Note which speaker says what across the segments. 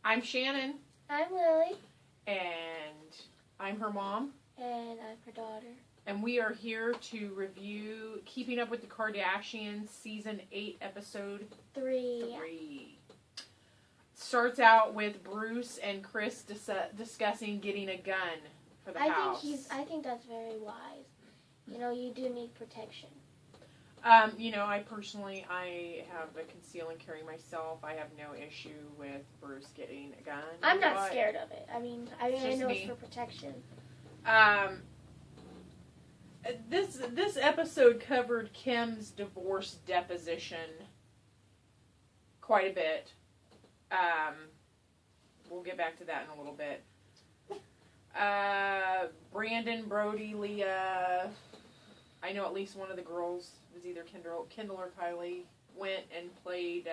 Speaker 1: I'm Shannon.
Speaker 2: I'm Lily.
Speaker 1: And I'm her mom.
Speaker 2: And I'm her daughter.
Speaker 1: And we are here to review Keeping Up with the Kardashians, Season 8, Episode 3. Starts out with Bruce and Chris discussing getting a gun for the house.
Speaker 2: I think that's very wise. You know, you do need protection.
Speaker 1: I have a conceal and carry myself. I have no issue with Bruce getting a gun.
Speaker 2: I'm not scared of it. I know it's for protection.
Speaker 1: This episode covered Kim's divorce deposition quite a bit. We'll get back to that in a little bit. Brandon, Brody, Leah, I know at least one of the girls, it was either Kendall or Kylie, went and played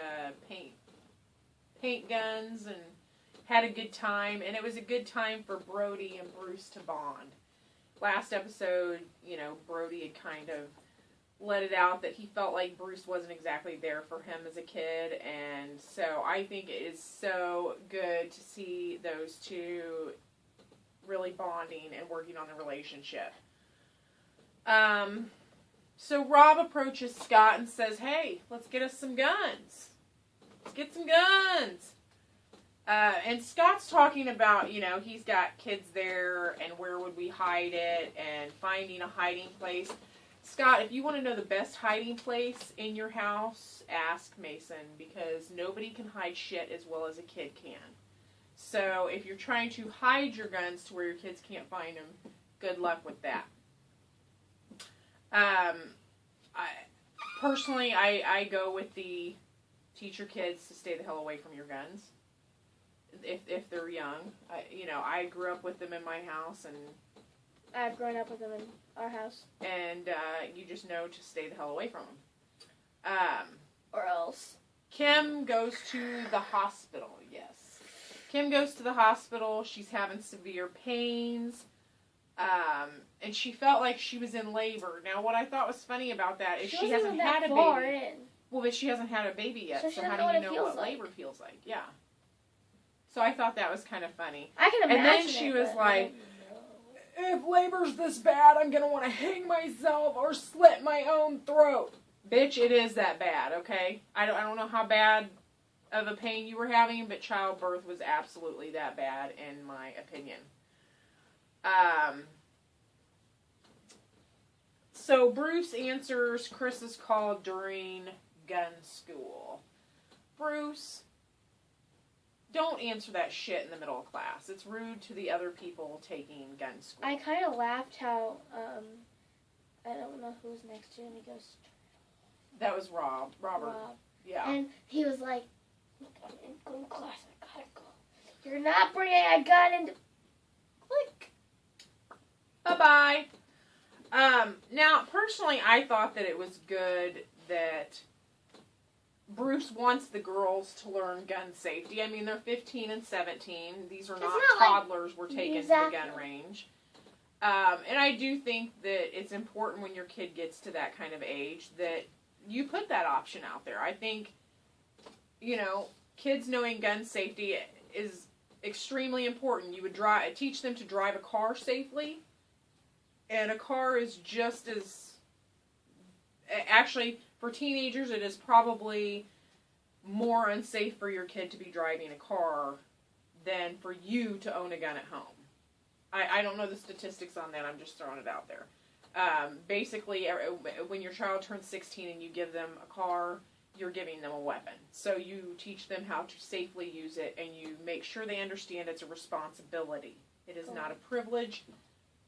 Speaker 1: paint guns and had a good time. And it was a good time for Brody and Bruce to bond. Last episode, Brody had kind of let it out that he felt like Bruce wasn't exactly there for him as a kid. And so I think it is so good to see those two really bonding and working on the relationship. So Rob approaches Scott and says, hey, let's get us some guns. Let's get some guns. And Scott's talking about, he's got kids there and where would we hide it and finding a hiding place. Scott, if you want to know the best hiding place in your house, ask Mason, because nobody can hide shit as well as a kid can. So if you're trying to hide your guns to where your kids can't find them, good luck with that. I go with the teach your kids to stay the hell away from your guns. If they're young, I grew up with them in my house, and
Speaker 2: I've grown up with them in our house.
Speaker 1: And you just know to stay the hell away from them.
Speaker 2: Or else.
Speaker 1: Kim goes to the hospital. Yes, Kim goes to the hospital. She's having severe pains. And she felt like she was in labor. Now, what I thought was funny about that is she hasn't had a baby. Well, but she hasn't had a baby yet, so how do you know what labor feels like? Yeah. So I thought that was kind of funny.
Speaker 2: I can imagine.
Speaker 1: And then she was like, if labor's this bad, I'm going to want to hang myself or slit my own throat. Bitch, it is that bad, okay? I don't know how bad of a pain you were having, but childbirth was absolutely that bad, in my opinion. So Bruce answers Chris's call during gun school. Bruce, don't answer that shit in the middle of class. It's rude to the other people taking gun school.
Speaker 2: I kind of laughed how, I don't know who's next to him. He goes,
Speaker 1: that was Robert.
Speaker 2: Rob.
Speaker 1: Yeah.
Speaker 2: And he was like, look, I'm in gun class. I gotta go. You're not bringing a gun into... Click.
Speaker 1: Bye-bye. Now, personally, I thought that it was good that Bruce wants the girls to learn gun safety. I mean, they're 15 and 17. These are not toddlers we're taking to the gun range. And I do think that it's important when your kid gets to that kind of age that you put that option out there. I think, kids knowing gun safety is extremely important. You would teach them to drive a car safely. And a car is just as... Actually, for teenagers, it is probably more unsafe for your kid to be driving a car than for you to own a gun at home. I don't know the statistics on that. I'm just throwing it out there. Basically, when your child turns 16 and you give them a car, you're giving them a weapon. So you teach them how to safely use it, and you make sure they understand it's a responsibility. It is not a privilege.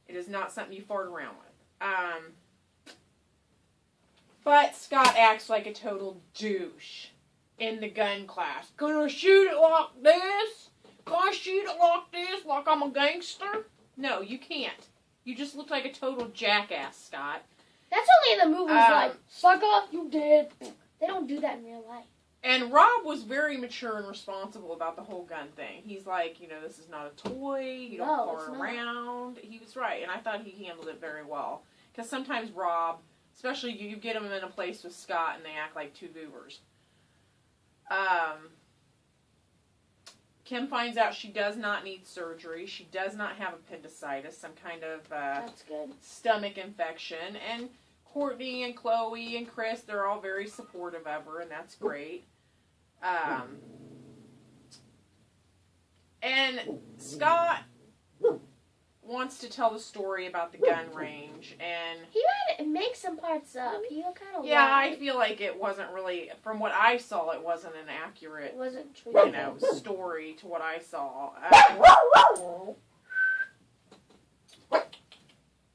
Speaker 1: It is not something you fart around with. But Scott acts like a total douche in the gun class. Gonna shoot it like this? Gonna shoot it like this? Like I'm a gangster? No, you can't. You just look like a total jackass, Scott.
Speaker 2: That's only in the movies, like, suck off, you dead. They don't do that in real life.
Speaker 1: And Rob was very mature and responsible about the whole gun thing. He's like, this is not a toy. You don't fart around. He was right, and I thought he handled it very well. Because sometimes Rob, especially you get him in a place with Scott, and they act like two goobers. Kim finds out she does not need surgery. She does not have appendicitis, some kind of
Speaker 2: That's good.
Speaker 1: stomach infection. And Courtney and Chloe and Chris, they're all very supportive of her, and that's great. And Scott wants to tell the story about the gun range, and
Speaker 2: He might make some parts up. He kind of
Speaker 1: I feel like it wasn't really, from what I saw, it wasn't an accurate,
Speaker 2: It wasn't true.
Speaker 1: story to what I saw.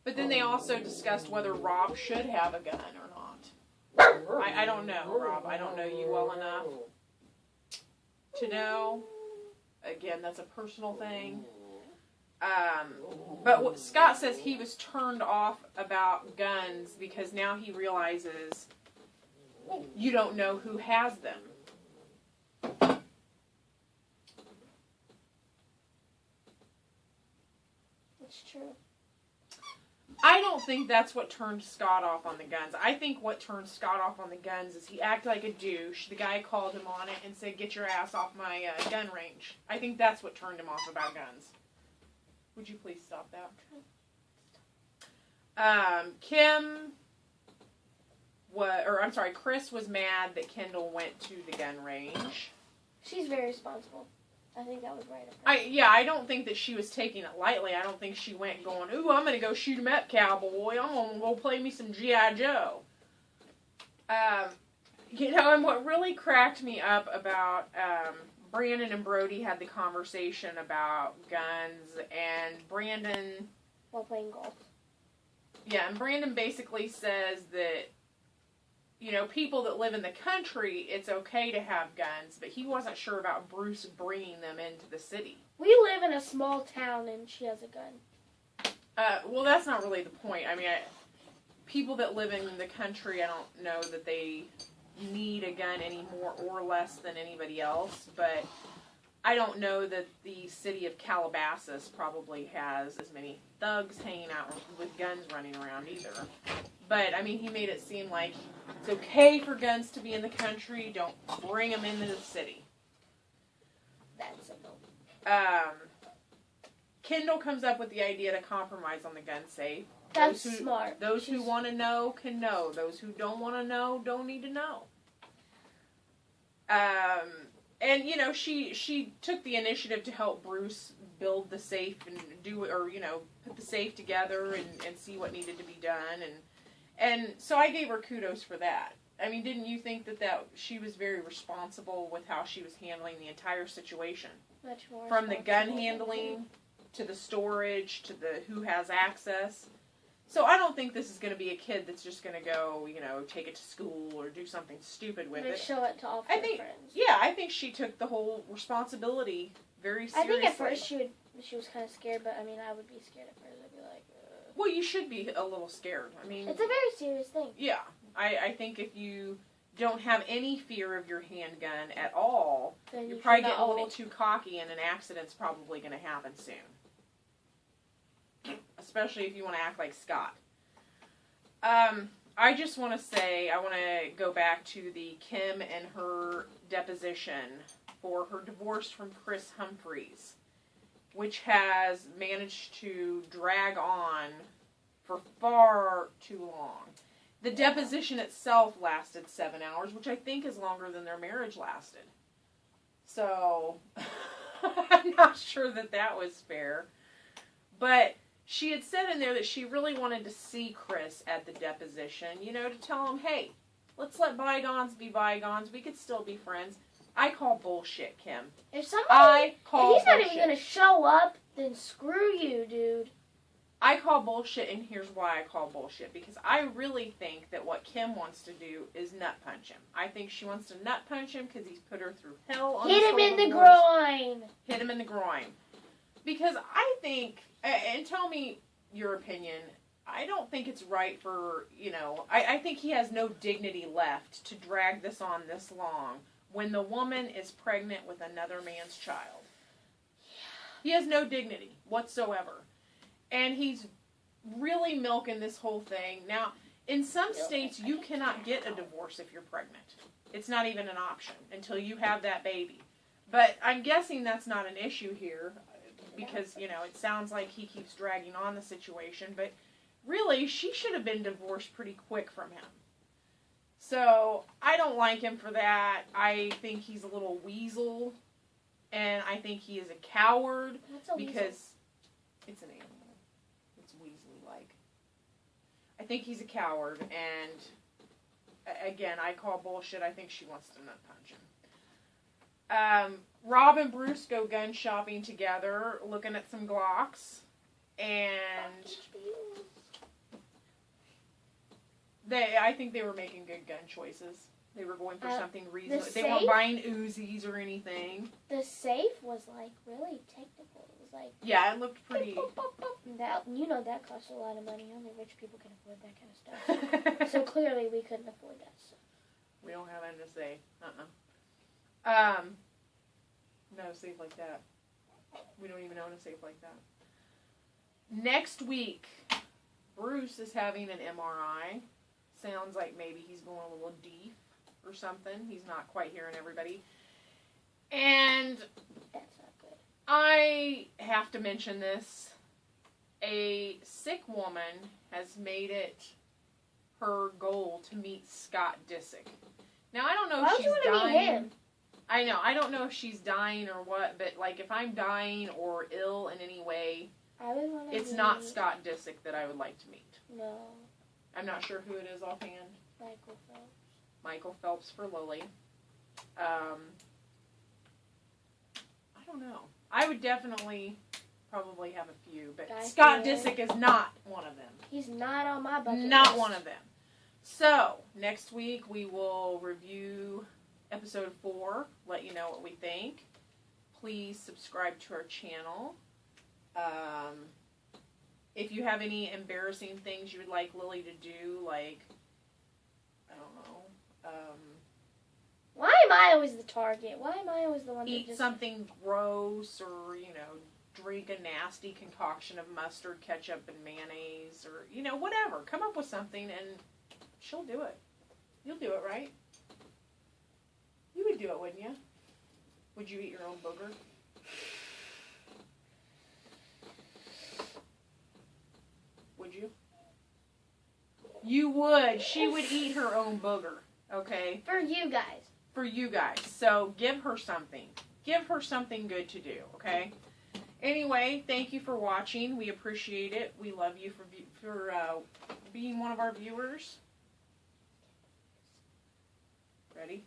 Speaker 1: But then they also discussed whether Rob should have a gun or not. I don't know, Rob. I don't know you well enough to know. Again, that's a personal thing. But what Scott says, he was turned off about guns because now he realizes you don't know who has them.
Speaker 2: It's true.
Speaker 1: I don't think that's what turned Scott off on the guns. I think what turned Scott off on the guns is he acted like a douche. The guy called him on it and said, "Get your ass off my gun range." I think that's what turned him off about guns. Would you please stop that? Chris was mad that Kendall went to the gun range.
Speaker 2: She's very responsible. I think that was right of her.
Speaker 1: I don't think that she was taking it lightly. I don't think she went going, "Ooh, I'm going to go shoot him up, cowboy. I'm going to go play me some G.I. Joe." And what really cracked me up about Brandon and Brody had the conversation about guns, and Brandon...
Speaker 2: While playing golf.
Speaker 1: Yeah, and Brandon basically says that, people that live in the country, it's okay to have guns, but he wasn't sure about Bruce bringing them into the city.
Speaker 2: We live in a small town, and she has a gun.
Speaker 1: Well, that's not really the point. I mean, people that live in the country, I don't know that they need a gun any more or less than anybody else, but I don't know that the city of Calabasas probably has as many thugs hanging out with guns running around either. But, I mean, he made it seem like it's okay for guns to be in the country, don't bring them into the city.
Speaker 2: That's a no.
Speaker 1: Kendall comes up with the idea to compromise on the gun safe.
Speaker 2: That's smart.
Speaker 1: Those who want to know can know. Those who don't want to know don't need to know. And she took the initiative to help Bruce build the safe and put the safe together and see what needed to be done, and so I gave her kudos for that. I mean, didn't you think that she was very responsible with how she was handling the entire situation?
Speaker 2: Much more.
Speaker 1: From the gun handling to the storage to the who has access. So I don't think this is going to be a kid that's just going to go, take it to school or do something stupid with it.
Speaker 2: Show it to all her friends.
Speaker 1: Yeah, I think she took the whole responsibility very seriously.
Speaker 2: I think at first she was kind of scared, but I mean, I would be scared at first. I'd be like,
Speaker 1: Well, you should be a little scared. I mean,
Speaker 2: it's a very serious thing.
Speaker 1: Yeah, I think if you don't have any fear of your handgun at all,
Speaker 2: Then
Speaker 1: you're probably getting a little too cocky, and an accident's probably going to happen soon. Especially if you want to act like Scott. I just want to say, I want to go back to the Kim and her deposition for her divorce from Chris Humphreys, which has managed to drag on for far too long. The deposition itself lasted 7 hours, which I think is longer than their marriage lasted. So, I'm not sure that was fair. But she had said in there that she really wanted to see Chris at the deposition, to tell him, hey, let's let bygones be bygones. We could still be friends. I call bullshit, Kim.
Speaker 2: If he's not
Speaker 1: bullshit.
Speaker 2: even going to show up, then screw you, dude.
Speaker 1: I call bullshit, and here's why I call bullshit. Because I really think that what Kim wants to do is nut punch him. I think she wants to nut punch him because he's put her through hell on
Speaker 2: Hit him in the groin.
Speaker 1: Hit him in the groin. Because I think, and tell me your opinion, I don't think it's right for, I think he has no dignity left to drag this on this long when the woman is pregnant with another man's child. He has no dignity whatsoever. And he's really milking this whole thing. Now, in some states, you cannot get a divorce if you're pregnant. It's not even an option until you have that baby. But I'm guessing that's not an issue here because, you know, it sounds like he keeps dragging on the situation. But really, she should have been divorced pretty quick from him. So I don't like him for that. I think he's a little weasel. And I think he is a coward.
Speaker 2: What's a
Speaker 1: because
Speaker 2: weasel?
Speaker 1: it's an animal. It's weaselly-like. I think he's a coward. And, again, I call bullshit. I think she wants to nut punch him. Rob and Bruce go gun shopping together, looking at some Glocks, and I think they were making good gun choices. They were going for something reasonable. They weren't buying Uzis or anything.
Speaker 2: The safe was like really technical. It was like
Speaker 1: yeah, it looked pretty.
Speaker 2: That that costs a lot of money. Only rich people can afford that kind of stuff. So clearly, we couldn't afford that stuff.
Speaker 1: We don't have NSA. No safe like that. We don't even own a safe like that. Next week, Bruce is having an MRI. Sounds like maybe he's going a little deep or something. He's not quite hearing everybody. And
Speaker 2: that's not good.
Speaker 1: I have to mention this. A sick woman has made it her goal to meet Scott Disick. Now, I don't know if she's dying. Meet him? I know. I don't know if she's dying or what, but, like, if I'm dying or ill in any way, it's not Scott Disick that I would like to meet.
Speaker 2: No.
Speaker 1: I'm not sure who it is offhand.
Speaker 2: Michael Phelps.
Speaker 1: Michael Phelps for Lily. I don't know. I would definitely probably have a few, but Scott Disick is not one of them.
Speaker 2: He's not on my bucket list.
Speaker 1: Not one of them. So, next week we will review episode 4, let you know what we think. Please subscribe to our channel. If you have any embarrassing things you would like Lily to do, like, I don't know.
Speaker 2: Why am I always the target? Why am I always the one that
Speaker 1: eat something gross or, drink a nasty concoction of mustard, ketchup, and mayonnaise or, whatever. Come up with something and she'll do it. You'll do it, right? You would do it, wouldn't you? Would you eat your own booger? Would you? You would. She would eat her own booger. Okay?
Speaker 2: For you guys.
Speaker 1: For you guys. So give her something. Give her something good to do. Okay? Anyway, thank you for watching. We appreciate it. We love you for being one of our viewers. Ready?